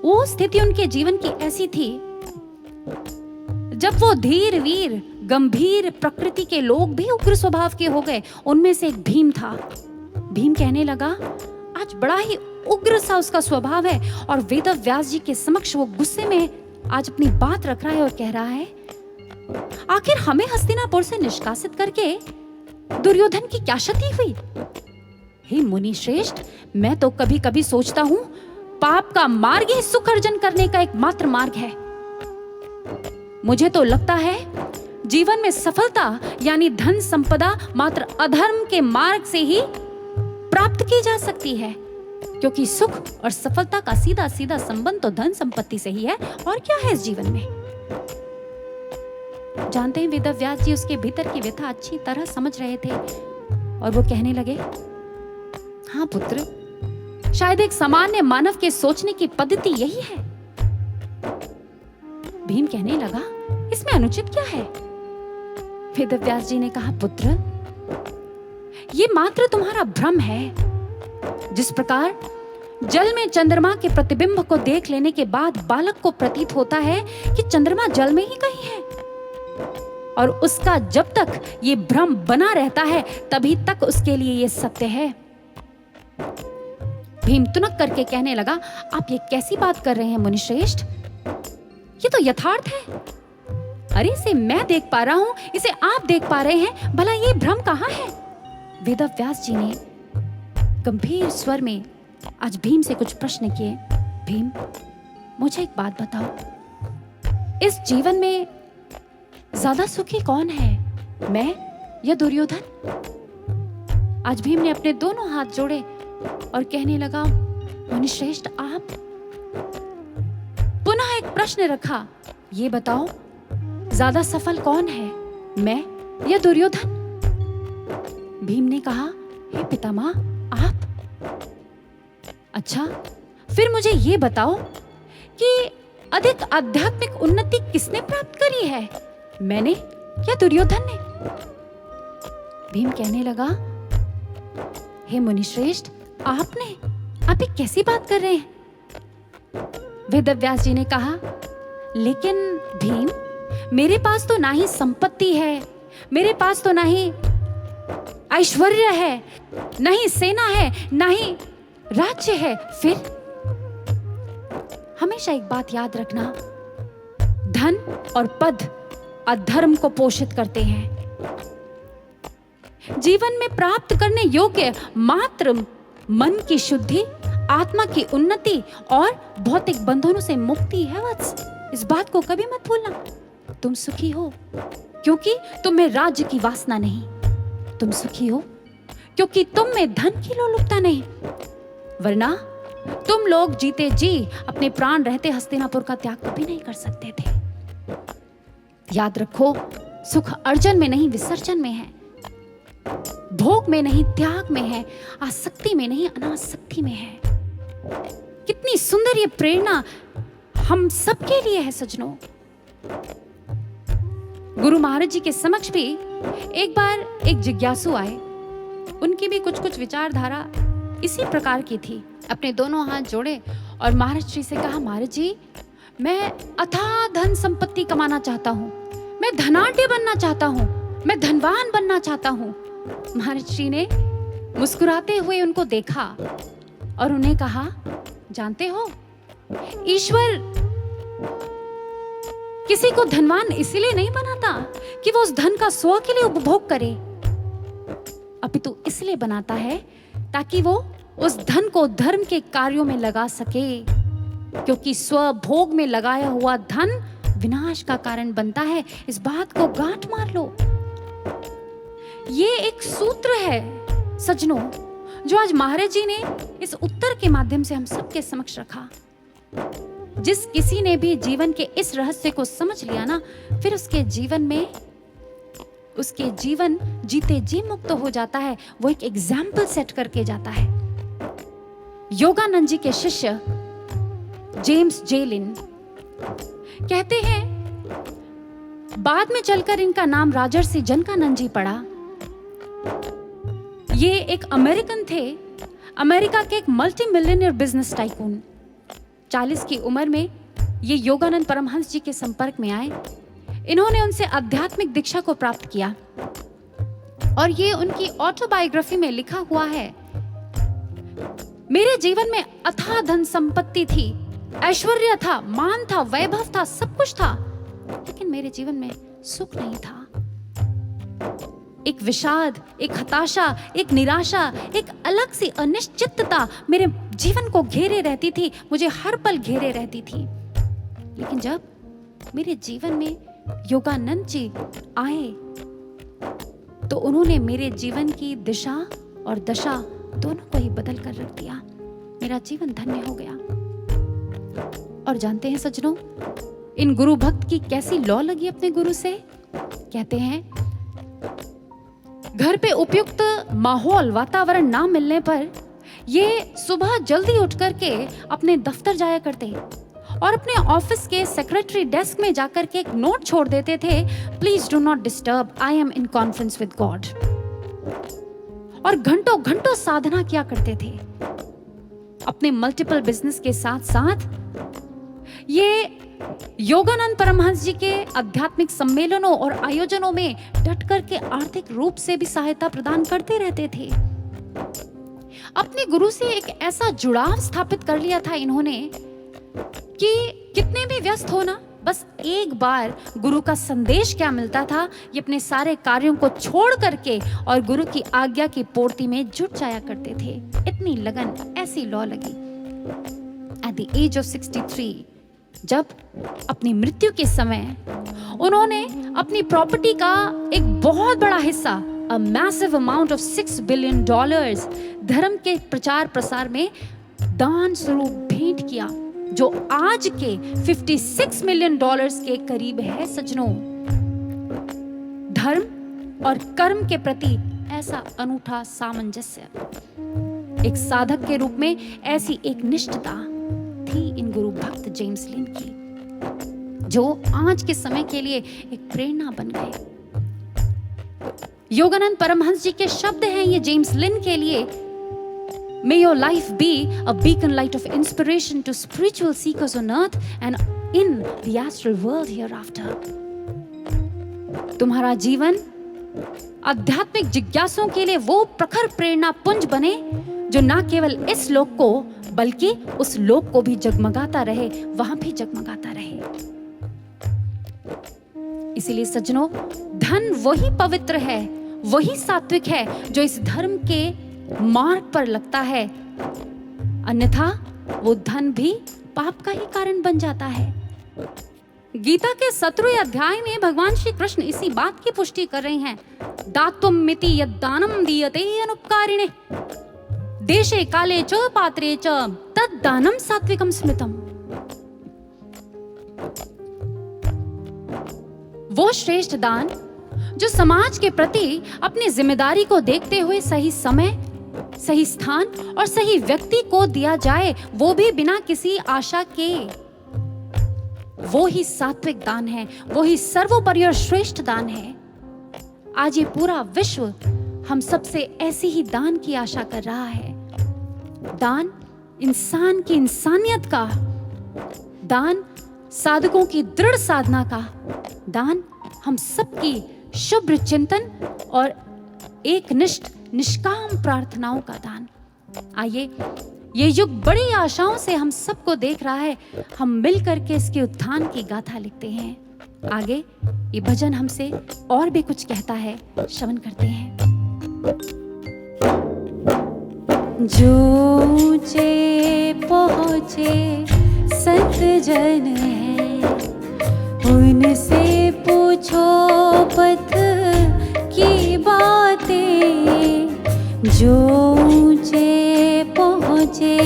वो स्थिति उनके जीवन की ऐसी थी जब वो धीर वीर गंभीर प्रकृति के लोग भी उग्र स्वभाव के हो गए। उनमें से एक भीम था। भीम कहने लगा, आज बड़ा ही उग्र सा उसका स्वभाव है, और वेद व्यास जी के समक्ष वो गुस्से में आज अपनी बात रख रहा है और कह रहा है, आखिर हमें हस्तिनापुर से निष्कासित करके दुर्योधन की क्या क्षति हुई? हे मुनि श्रेष्ठ, मैं तो कभी कभी सोचता हूं पाप का मार्ग ही सुख अर्जन करने का एकमात्र मार्ग है। मुझे तो लगता है जीवन में सफलता यानी धन संपदा मात्र अधर्म के मार्ग से ही प्राप्त की जा सकती है, क्योंकि सुख और सफलता का सीधा सीधा संबंध तो धन संपत्ति से ही है। और क्या है इस जीवन में? जानते हैं वेदव्यास जी उसके भीतर की व्यथा अच्छी तरह समझ रहे थे और वो कहने लगे, हाँ पुत्र, शायद एक सामान्य मानव के सोचने की पद्धति यही है। भीम कहने लगा, इसमें अनुचित क्या है? वेदव्यास जी ने कहा, पुत्र, ये मात्र तुम्हारा भ्रम है। जिस प्रकार जल में चंद्रमा के प्रतिबिंब को देख लेने के बाद बालक को प्रतीत होता है कि चंद्रमा जल में ही कहीं है, और उसका जब तक ये भ्रम बना रहता है तभी तक उसके लिए ये सत्य है। भीम तुनक करके कहने लगा, आप ये कैसी बात कर रहे हैं मुनिश्रेष्ठ? ये तो यथार्थ है। अरे इसे मैं देख पा रहा हूं, इसे आप देख पा रहे हैं, भला ये भ्रम कहां है? वेदव्यास जी ने गंभीर स्वर में आज भीम से कुछ प्रश्न किए। भीम, मुझे एक बात बताओ, इस जीवन में ज्यादा सुखी कौन है, मैं या दुर्योधन? आज भीम ने अपने दोनों हाथ जोड़े और कहने लगा, मुनिश्रेष्ठ, आप। पुनः एक प्रश्न रखा, ये बताओ ज्यादा सफल कौन है, मैं या दुर्योधन? भीम ने कहा, हे पितामह, आप। अच्छा, फिर मुझे ये बताओ कि अधिक आध्यात्मिक उन्नति किसने प्राप्त करी है, मैंने या दुर्योधन ने? भीम कहने लगा, हे मुनिश्रेष्ठ, आपने? आप ये कैसी बात कर रहे हैं? वेदव्यास जी ने कहा, लेकिन भीम, मेरे पास तो ना ही संपत्ति है, मेरे पास तो ना ही ऐश्वर्य है, ना ही सेना है, ना ही राज्य है। फिर हमेशा एक बात याद रखना, धन और पद अधर्म को पोषित करते हैं। जीवन में प्राप्त करने योग्य मात्र मन की शुद्धि, आत्मा की उन्नति और भौतिक बंधनों से मुक्ति है वत्स। इस बात को कभी मत भूलना। तुम सुखी हो क्योंकि तुम्हें राज्य की वासना नहीं, तुम सुखी हो क्योंकि तुम में धन की लोलुपता नहीं, वरना तुम लोग जीते जी अपने प्राण रहते हस्तिनापुर का त्याग कभी नहीं कर सकते थे। याद रखो, सुख अर्जन में नहीं विसर्जन में है, भोग में नहीं त्याग में है, आसक्ति में नहीं अनासक्ति में है। कितनी सुंदर ये प्रेरणा हम सबके लिए है सज्जनों। गुरु महाराज जी के समक्ष भी एक बार एक जिज्ञासु आए, उनकी भी कुछ विचारधारा इसी प्रकार की थी। अपने दोनों हाथ जोड़े और महाराज जी से कहा, महाराज जी, मैं अथाह धन संपत्ति कमाना चाहता हूँ, मैं धनाढ्य बनना चाहता हूँ, मैं धनवान बनना चाहता हूँ। महाराज जी ने मुस्कुराते हुए उनको देखा और उन्हें कहा, जानते हो, ईश्वर किसी को धनवान इसीलिए नहीं बनाता कि वो उस धन का स्व के लिए उपभोग करे, अपितु इसलिए बनाता है ताकि वो उस धन को धर्म के कार्यों में लगा सके, क्योंकि स्वभोग में लगाया हुआ धन विनाश का कारण बनता है। इस बात को गांठ मार लो। ये एक सूत्र है सज्जनों, जो आज महाराज जी ने इस उत्तर के माध्यम से हम सबके समक्ष रखा। जिस किसी ने भी जीवन के इस रहस्य को समझ लिया ना, फिर उसके जीवन जीते जी मुक्त हो जाता है। वो एक एग्जाम्पल सेट करके जाता है। योगानंद जी के शिष्य जेम्स जे लिन कहते हैं, बाद में चलकर इनका नाम राजर्षि जनकानंद जी पड़ा। ये एक अमेरिकन थे, अमेरिका के एक मल्टी मिलियनियर बिजनेस टाइकून। 40 की उम्र में ये योगानंद परमहंस जी के संपर्क में आए। इन्होंने उनसे आध्यात्मिक दीक्षा को प्राप्त किया और ये उनकी ऑटोबायोग्राफी में लिखा हुआ है, मेरे जीवन में अथाह धन संपत्ति थी, ऐश्वर्य था, मान था, वैभव था, सब कुछ था, लेकिन मेरे जीवन में सुख नहीं था। एक विषाद, एक हताशा, एक निराशा, एक अलग सी अनिश्चितता मेरे जीवन को घेरे रहती थी, मुझे हर पल घेरे रहती थी। लेकिन जब मेरे जीवन में योगानंद जी आए तो उन्होंने मेरे जीवन की दिशा और दशा दोनों को ही बदल कर रख दिया। मेरा जीवन धन्य हो गया। और जानते हैं सज्जनों, इन गुरु भक्त की कैसी लौ लगी अपने गुरु से। कहते हैं घर पे उपयुक्त माहौल वातावरण ना मिलने पर ये सुबह जल्दी उठ करके अपने दफ्तर जाया करते और अपने ऑफिस के सेक्रेटरी डेस्क में जाकर के एक नोट छोड़ देते थे, please do not disturb, I am in conference with God. और घंटों घंटों साधना किया करते थे। अपने मल्टीपल बिजनेस के साथ साथ ये योगानंद परमहंस जी के आध्यात्मिक सम्मेलनों और आयोजनों में डट करके आर्थिक रूप से भी सहायता प्रदान करते रहते थे। अपने गुरु से एक ऐसा जुड़ाव स्थापित कर लिया था इन्होंने कि कितने भी व्यस्त हो ना, बस एक बार गुरु का संदेश क्या मिलता था, ये अपने सारे कार्यों को छोड़ करके और गुरु की आज्ञा की पूर्ति में जुट जाया करते थे। इतनी लगन, ऐसी लौ लगी। एट द एज ऑफ 63, जब अपनी मृत्यु के समय उन्होंने अपनी प्रॉपर्टी का एक बहुत बड़ा हिस्सा, a massive amount of $6 billion, धर्म के प्रचार प्रसार में दान स्वरूप भेंट किया, जो आज के $56 मिलियन के करीब है। सज्जनों, धर्म और कर्म के प्रति ऐसा अनूठा सामंजस्य, एक साधक के रूप में ऐसी एक निष्ठता थी इन गुरु भक्त जेम्स लिन की, जो आज के समय के लिए एक प्रेरणा बन गए। योगानंद परमहंस जी के शब्द हैं ये जेम्स लिन के लिए, May your life be a beacon light of inspiration to spiritual seekers on earth and in the astral world hereafter. तुम्हारा जीवन आध्यात्मिक जिज्ञासुओं के लिए वो प्रखर प्रेरणा पुंज बने जो ना केवल इस लोक को बल्कि उस लोक को भी जगमगाता रहे, वहां भी जगमगाता रहे। इसीलिए सज्जनों, धन वही पवित्र है, वही सात्विक है जो इस धर्म के मार्ग पर लगता है, अन्यथा वो धन भी पाप का ही कारण बन जाता है। गीता के 17वें अध्याय में भगवान श्री कृष्ण इसी बात की पुष्टि कर रहे हैं। दातुमिति यद्दानं दीयते अनुपकारिणे देशे काले च पात्रे च तद्दानं सात्विकं स्मृतम्। वो श्रेष्ठ दान जो समाज के प्रति अपनी जिम्मेदारी को देखते हुए सही समय, सही स्थान और सही व्यक्ति को दिया जाए, वो भी बिना किसी आशा के, वो ही सात्विक दान है, वो ही सर्वोपरि और श्रेष्ठ दान है। आज ये पूरा विश्व हम सबसे ऐसी ही दान की आशा कर रहा है। दान इंसान की इंसानियत का, दान साधकों की दृढ़ साधना का, दान हम सबकी शुभ्र चिंतन और एकनिष्ठ निष्काम प्रार्थनाओं का दान। आइए, ये युग बड़ी आशाओं से हम सबको देख रहा है, हम मिल करके इसके उत्थान की गाथा लिखते हैं। आगे ये भजन हमसे और भी कुछ कहता है, श्रवण करते हैं। जो ऊंचे पहुंचे संत जन है, उनसे पूछो पथ की बातें। जो ऊंचे पहुंचे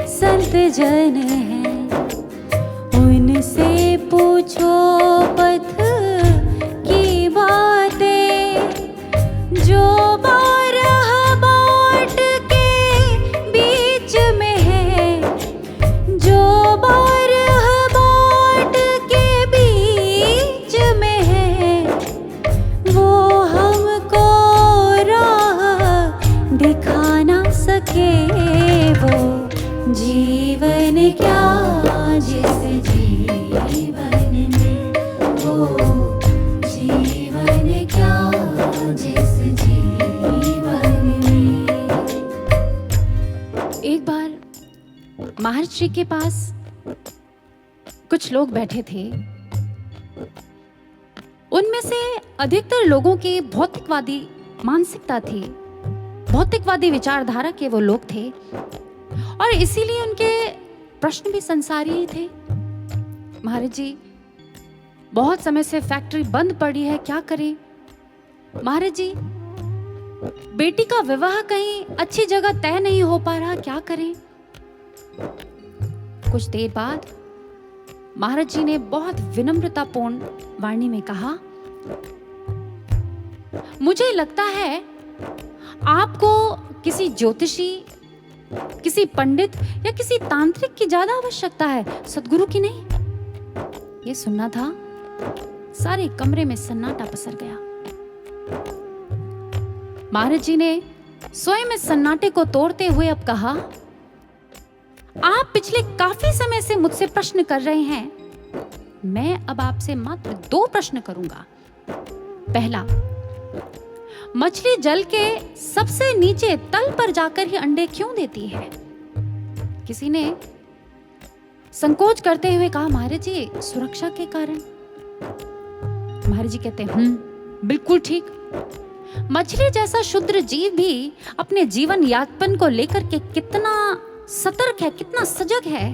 संत जन हैं, उनसे पूछो पथ की बातें। जो बारह बाट के बीच में है, जो बारह बाट के बीच में है, वो हमको राह दिखा ना सके। वो जीवन क्या जिस जीवन में, वो जीवन क्या जिस जीवन में। एक बार महर्षि के पास कुछ लोग बैठे थे। उनमें से अधिकतर लोगों की भौतिकवादी मानसिकता थी, भौतिकवादी विचारधारा के वो लोग थे और इसीलिए उनके प्रश्न भी संसारी ही थे। महाराज जी, बहुत समय से फैक्ट्री बंद पड़ी है, क्या करें? महाराज जी, बेटी का विवाह कहीं अच्छी जगह तय नहीं हो पा रहा, क्या करें? कुछ देर बाद महाराज जी ने बहुत विनम्रतापूर्ण वाणी में कहा, मुझे लगता है आपको किसी ज्योतिषी, किसी पंडित या किसी तांत्रिक की ज्यादा आवश्यकता है, सद्गुरु की नहीं। ये सुनना था, सारे कमरे में सन्नाटा पसर गया। महाराज जी ने स्वयं इस सन्नाटे को तोड़ते हुए अब कहा, आप पिछले काफी समय से मुझसे प्रश्न कर रहे हैं, मैं अब आपसे मात्र 2 प्रश्न करूंगा। पहला, मछली जल के सबसे नीचे तल पर जाकर ही अंडे क्यों देती है? किसी ने संकोच करते हुए कहा, महाराज जी, सुरक्षा के कारण। महाराज जी कहते हैं, बिल्कुल ठीक। मछली जैसा क्षुद्र जीव भी अपने जीवन यापन को लेकर के कितना सतर्क है, कितना सजग है।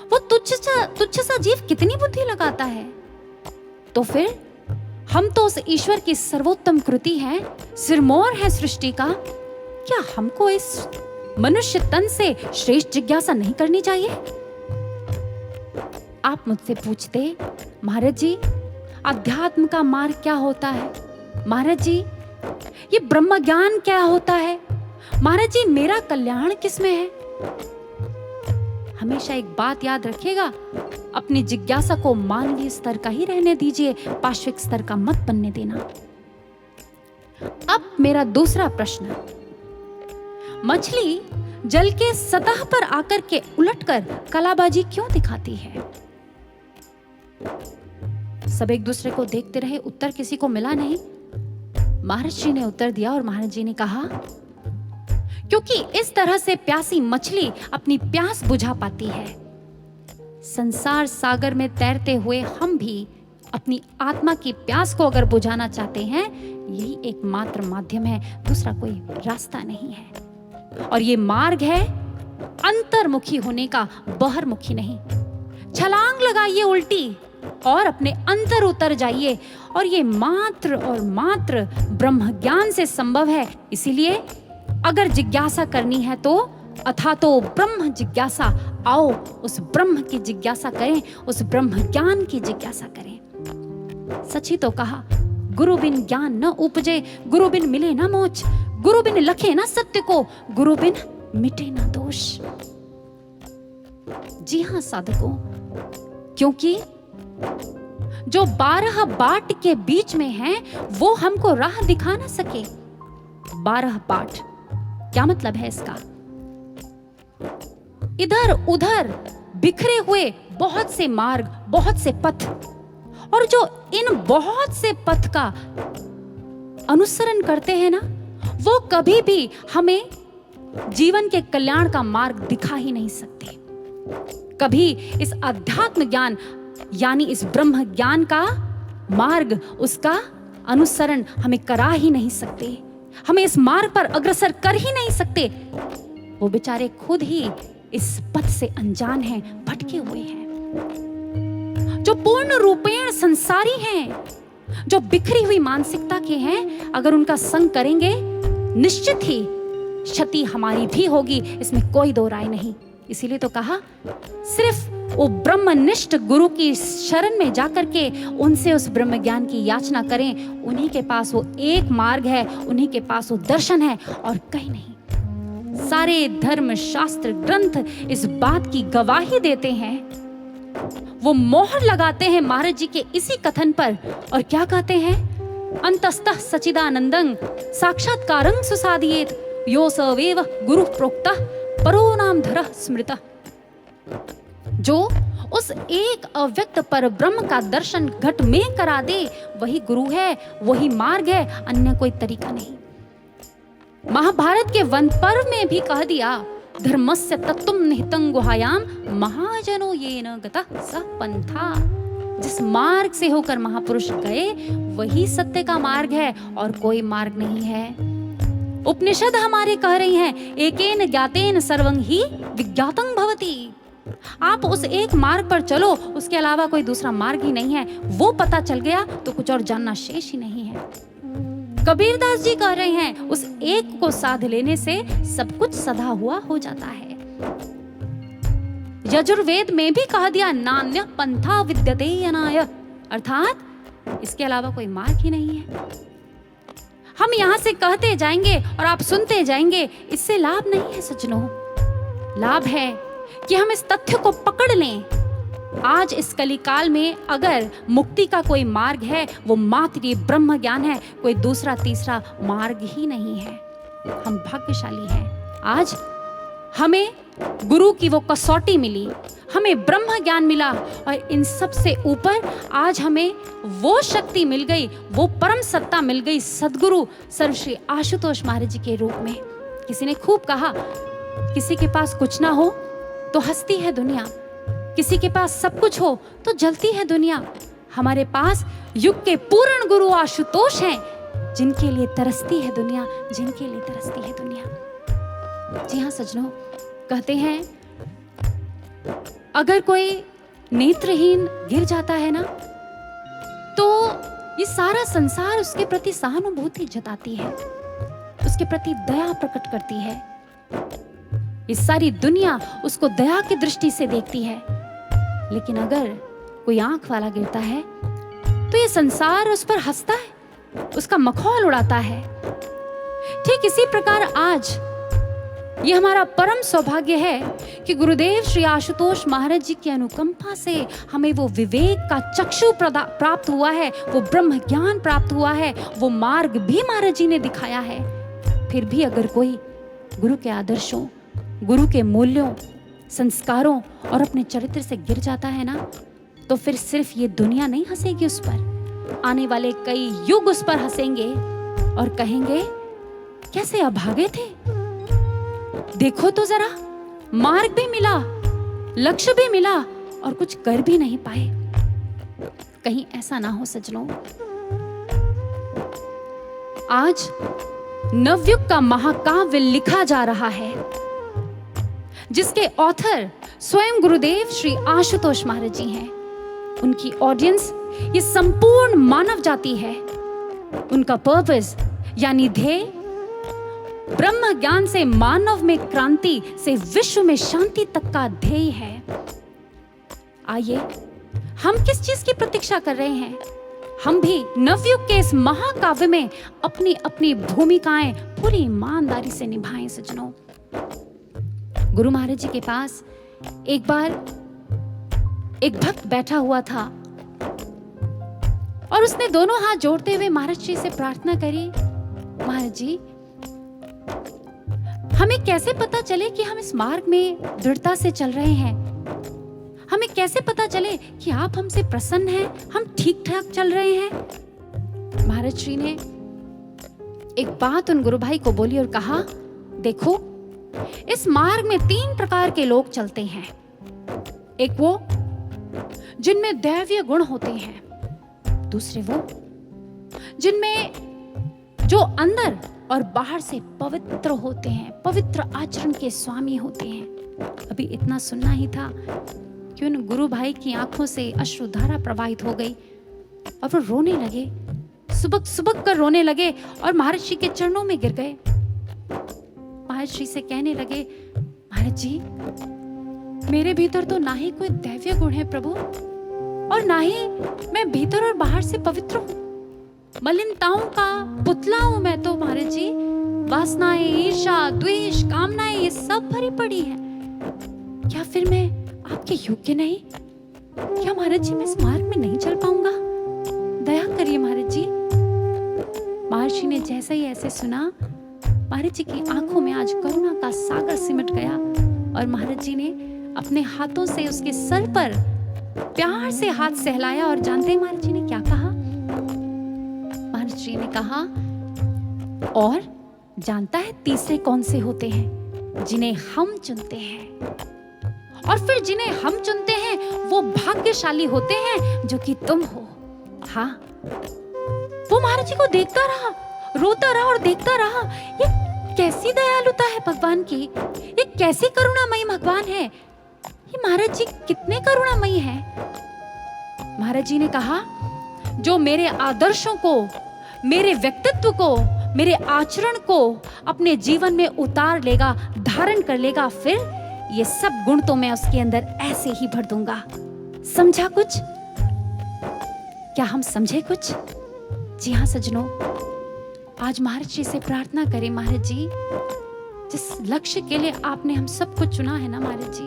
वो तुच्छ सा जीव कितनी बुद्धि लगाता है। तो फिर हम तो उस ईश्वर की सर्वोत्तम कृति हैं, सिरमौर है सृष्टि का। क्या हमको इस मनुष्य तन से श्रेष्ठ जिज्ञासा नहीं करनी चाहिए? आप मुझसे पूछते, महाराज जी, अध्यात्म का मार्ग क्या होता है? महाराज जी, ये ब्रह्म ज्ञान क्या होता है? महाराज जी, मेरा कल्याण किसमें है? हमेशा एक बात याद रखिएगा, अपनी जिज्ञासा को मानवीय स्तर का ही रहने दीजिए, पाश्विक स्तर का मत बनने देना। अब मेरा दूसरा प्रश्न, मछली जल के सतह पर आकर के उलटकर कलाबाजी क्यों दिखाती है? सब एक दूसरे को देखते रहे, उत्तर किसी को मिला नहीं। महाराज जी ने उत्तर दिया और महाराज जी ने कहा, क्योंकि इस तरह से प्यासी मछली अपनी प्यास बुझा पाती है। संसार सागर में तैरते हुए हम भी अपनी आत्मा की प्यास को अगर बुझाना चाहते हैं, यही एकमात्र माध्यम है, दूसरा कोई रास्ता नहीं है। और ये मार्ग है अंतर्मुखी होने का, बहिर्मुखी नहीं। छलांग लगाइए उल्टी और अपने अंतर उतर जाइए, और ये मात्र और मात्र ब्रह्म ज्ञान से संभव है। इसीलिए अगर जिज्ञासा करनी है तो अथा तो ब्रह्म जिज्ञासा, आओ उस ब्रह्म की जिज्ञासा करें, उस ब्रह्म ज्ञान की जिज्ञासा करें। सच ही तो कहा, गुरु बिन ज्ञान न उपजे, गुरु बिन मिले न मोक्ष, गुरु बिन लखे न सत्य को, गुरु बिन मिटे न दोष। जी हां साधकों, क्योंकि जो 12 बाट के बीच में है वो हमको राह दिखा ना सके। 12 बाट क्या मतलब है इसका? इधर उधर बिखरे हुए बहुत से मार्ग, बहुत से पथ, और जो इन बहुत से पथ का अनुसरण करते हैं ना, वो कभी भी हमें जीवन के कल्याण का मार्ग दिखा ही नहीं सकते। कभी इस अध्यात्म ज्ञान यानी इस ब्रह्म ज्ञान का मार्ग, उसका अनुसरण हमें करा ही नहीं सकते, हमें इस मार्ग पर अग्रसर कर ही नहीं सकते। वो बेचारे खुद ही इस पथ से अनजान हैं, भटके हुए हैं। जो पूर्ण रूपेण संसारी हैं, जो बिखरी हुई मानसिकता के हैं, अगर उनका संग करेंगे निश्चित ही क्षति हमारी भी होगी, इसमें कोई दो राय नहीं। इसीलिए तो कहा, सिर्फ वो ब्रह्मनिष्ठ गुरु की शरण में जाकर के उनसे उस ब्रह्म ज्ञान की याचना करें। उन्हीं के पास वो एक मार्ग है, उन्हीं के पास वो दर्शन है, और कहीं नहीं। सारे धर्म शास्त्र ग्रंथ इस बात की गवाही देते हैं। वो मोहर लगाते हैं महाराज जी के इसी कथन पर, और क्या कहते हैं? अंतस्तः सचिदानंदं साक्षात्कारं सुसादयेत यो सवेव गुरु प्रोक्तः परो नाम धरः स्मृतः। जो उस एक अव्यक्त पर ब्रह्म का दर्शन घट में करा दे, वही गुरु है, वही मार्ग है, अन्य कोई तरीका नहीं। महाभारत के वन पर्व में भी कह दिया, धर्मस्य तत्त्वं निहितं गुहायाम महाजनो येन गतः सः पंथा। जिस मार्ग से होकर महापुरुष गए, वही सत्य का मार्ग है और कोई मार्ग नहीं है। उपनिषद हमारे कह रही हैं, एकेन ज्ञातेन सर्वं ही विज्ञातं भवति। आप उस एक मार्ग पर चलो, उसके अलावा कोई दूसरा मार्ग ही नहीं है। वो पता चल गया तो कुछ और जानना शेष ही नहीं है। कबीरदास जी कह रहे हैं, उस एक को साध लेने से सब कुछ सधा हुआ हो जाता है। यजुर्वेद में भी कह दिया, नान्य पंथा विद्यते अनाय, अर्थात इसके अलावा कोई मार्ग ही नहीं है। हम यहां से कहते जाएंगे और आप सुनते जाएंगे, इससे लाभ नहीं है सज्जनों। लाभ है कि हम इस तथ्य को पकड़ लें, आज इस कलिकाल में अगर मुक्ति का कोई मार्ग है, वो मात्र ये ब्रह्म ज्ञान है, कोई दूसरा तीसरा मार्ग ही नहीं है। हम भाग्यशाली हैं, आज हमें गुरु की वो कसौटी मिली, हमें ब्रह्म ज्ञान मिला, और इन सब से ऊपर आज हमें वो शक्ति मिल गई, वो परम सत्ता मिल गई, सद्गुरु सर्वश्री आशुतोष महाराज जी के रूप में। किसी ने खूब कहा, किसी के पास कुछ ना हो तो हंसती है दुनिया, किसी के पास सब कुछ हो तो जलती है दुनिया। हमारे पास युग के पूर्ण गुरु आशुतोष हैं, जिनके लिए तरसती है दुनिया, जिनके लिए तरसती है दुनिया। जी हाँ सज्जनों, कहते हैं अगर कोई नेत्रहीन गिर जाता है ना, तो ये सारा संसार उसके प्रति सहानुभूति जताती है, उसके प्रति दया प्रकट करती है। ये सारी दुनिया उसको दया की दृष्टि से देखती है। लेकिन अगर कोई आंख वाला गिरता है तो ये संसार उस पर हंसता है, उसका मखौल उड़ाता है। ठीक इसी प्रकार आज ये हमारा परम सौभाग्य है कि गुरुदेव श्री आशुतोष महाराज जी की अनुकंपा से हमें वो विवेक का चक्षु प्राप्त हुआ है, वो ब्रह्म ज्ञान प्राप्त हुआ है, वो मार्ग भी महाराज जी ने दिखाया है। फिर भी अगर कोई गुरु के आदर्शों, गुरु के मूल्यों, संस्कारों और अपने चरित्र से गिर जाता है ना, तो फिर सिर्फ ये दुनिया नहीं हंसेगी उस पर, आने वाले कई युग उस पर हंसेंगे और कहेंगे कैसे अभागे थे, देखो तो जरा, मार्ग भी मिला, लक्ष्य भी मिला और कुछ कर भी नहीं पाए। कहीं ऐसा ना हो सज्जनों, आज नवयुग का महाकाव्य लिखा जा रहा है, जिसके ऑथर स्वयं गुरुदेव श्री आशुतोष महाराज जी हैं। उनकी ऑडियंस ये संपूर्ण मानव जाति है। उनका पर्पस यानी ध्येय ब्रह्म ज्ञान से मानव में क्रांति, से विश्व में शांति तक का ध्येय है। आइए, हम किस चीज की प्रतीक्षा कर रहे हैं? हम भी नवयुग के इस महाकाव्य में अपनी अपनी भूमिकाएं पूरी ईमानदारी से निभाएं सज्जनों। गुरु महाराज जी के पास एक बार एक भक्त बैठा हुआ था और उसने दोनों हाथ जोड़ते हुए महाराज जी से प्रार्थना करी, महाराज जी, हमें कैसे पता चले कि हम इस मार्ग में दृढ़ता से चल रहे हैं? हमें कैसे पता चले कि आप हमसे प्रसन्न हैं, हम ठीक ठाक चल रहे हैं? महाराज जी ने एक बात उन गुरु भाई को बोली और कहा, देखो, इस मार्ग में 3 प्रकार के लोग चलते हैं। एक वो जिनमें दैवीय गुण होते हैं, दूसरे वो जिनमें जो अंदर और बाहर से पवित्र होते हैं, पवित्र आचरण के स्वामी होते हैं। अभी इतना सुनना ही था कि उन गुरु भाई की आंखों से अश्रुधारा प्रवाहित हो गई और वो रोने लगे, सुबक सुबक कर रोने लगे और महाराज जी के चरणों में गिर गए। महाराज जी से कहने लगे, महाराज जी, मेरे भीतर तो ना ही कोई दैवीय गुण है प्रभु, और ना ही मैं भीतर और बाहर से पवित्र हूँ। मलिनताओं का पुतला हूं मैं तो महाराज जी। वासनाएं, ईर्ष्या, द्वेष, कामनाएं, ये सब भरी पड़ी है। क्या फिर मैं आपके योग्य नहीं? क्या महाराज जी मैं इस मार्ग में नहीं चल पाऊंगा? दया करिए महाराज जी। महाराज जी ने जैसे ही ऐसे सुना, महाराज जी की आंखों में आज करुणा का सागर सिमट गया और महाराज जी ने अपने हाथों से उसके सर पर प्यार से हाथ सहलाया। और जानते हैं महाराज जी ने क्या कहा? महाराज जी ने कहा, और जानता है तीसरे कौन से होते हैं? जिन्हें हम चुनते हैं। और फिर जिन्हें हम चुनते हैं वो भाग्यशाली होते हैं जो कि तुम हो। हाँ, वो महाराज जी को देखता रहा, रोता रहा और देखता रहा, ये कैसी दयालुता है भगवान की, ये कैसे करुणामयी भगवान है, ये महाराज जी कितने करुणामयी है। महाराज जी ने कहा, जो मेरे आदर्शों को, मेरे व्यक्तित्व को, मेरे आचरण को अपने जीवन में उतार लेगा, धारण कर लेगा, फिर ये सब गुण तो मैं उसके अंदर ऐसे ही भर दूंगा। समझा कुछ? क्या हम समझे कुछ? जी हाँ सज्जनों, आज महाराज जी से प्रार्थना करें, महाराज जी जिस लक्ष्य के लिए आपने हम सबको चुना है ना महाराज जी,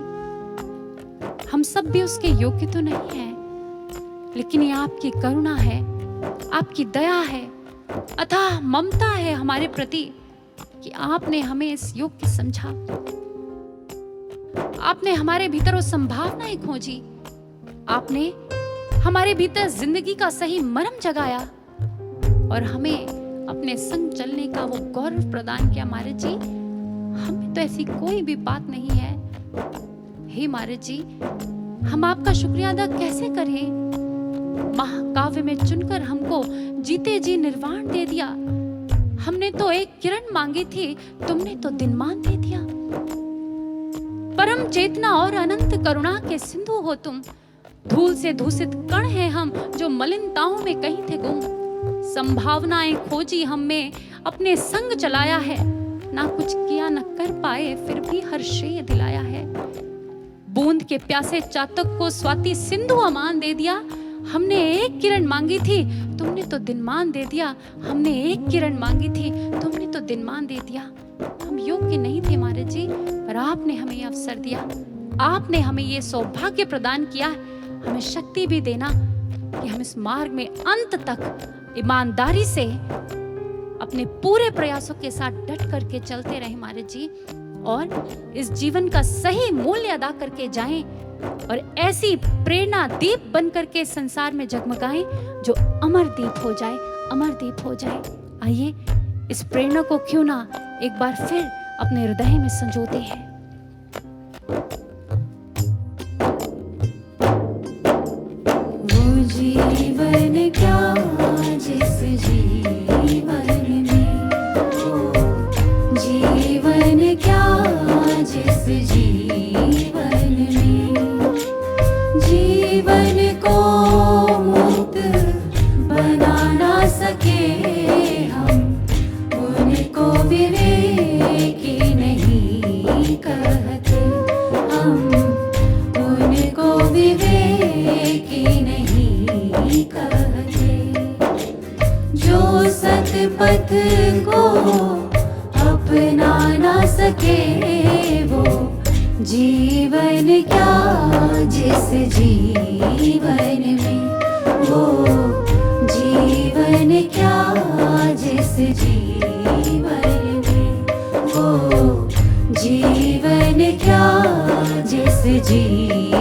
हम सब भी उसके योग्य तो नहीं है, लेकिन ये आपकी करुणा है, आपकी दया है, अथाह ममता है हमारे प्रति कि आपने हमें इस योग्य समझा। आपने हमारे भीतर वो संभावनाएं खोजी, आपने हमारे भीतर जिंदगी का सही मर्म जगाया और हमें अपने संग चलने का वो गौरव प्रदान किया। महाराज जी, हमें तो ऐसी कोई भी बात नहीं है। हे महाराज जी, हम आपका शुक्रिया अदा कैसे करें? महाकाव्य में चुनकर हमको जीते जी निर्वाण दे दिया। हमने तो एक किरण मांगी थी, तुमने तो दिनमान दे दिया। परम चेतना और अनंत करुणा के सिंधु हो तुम। धूल से दूषित कण हैं हम, जो मलिनताओं में कहीं थे गुम। संभावनाएं खोजी हम में, अपने संग चलाया है। ना कुछ किया न कर पाए, फिर भी हर श्रेय दिलाया है। बूंद के प्यासे चातक को स्वाति सिंधु अमान दे दिया। हमने एक किरण मांगी थी, तुमने तो दिनमान दे दिया। हमने एक किरण मांगी थी, तुमने तो दिनमान दे दिया। हम योग्य नहीं थे महाराज जी, पर आपने हमें यह अवसर दिया, आपने हमें ये सौभाग्य प्रदान किया। हमें शक्ति भी देना कि हम इस मार्ग में अंत तक ईमानदारी से अपने पूरे प्रयासों के साथ डट करके चलते रहे महाराज जी, और इस जीवन का सही मूल्य अदा करके जाएं और ऐसी प्रेरणा दीप बन करके संसार में जगमगाएं जो अमर दीप हो जाए, अमर दीप हो जाए। आइए इस प्रेरणा को क्यों ना एक बार फिर अपने हृदय में संजोते हैं। वो जीवन क्या जिस जीवन में, वो जीवन क्या जिस जीवन में, जीवन को मुक्त बना ना सके हम, उनको विवेकी नहीं कहते हम, उनको विवेकी नहीं कहते। जो सतपथ को अपना ना सके, वो जीवन क्या जिस जीवन में, वो जीवन क्या जिस जीवन में, वो जीवन क्या जिस जीवन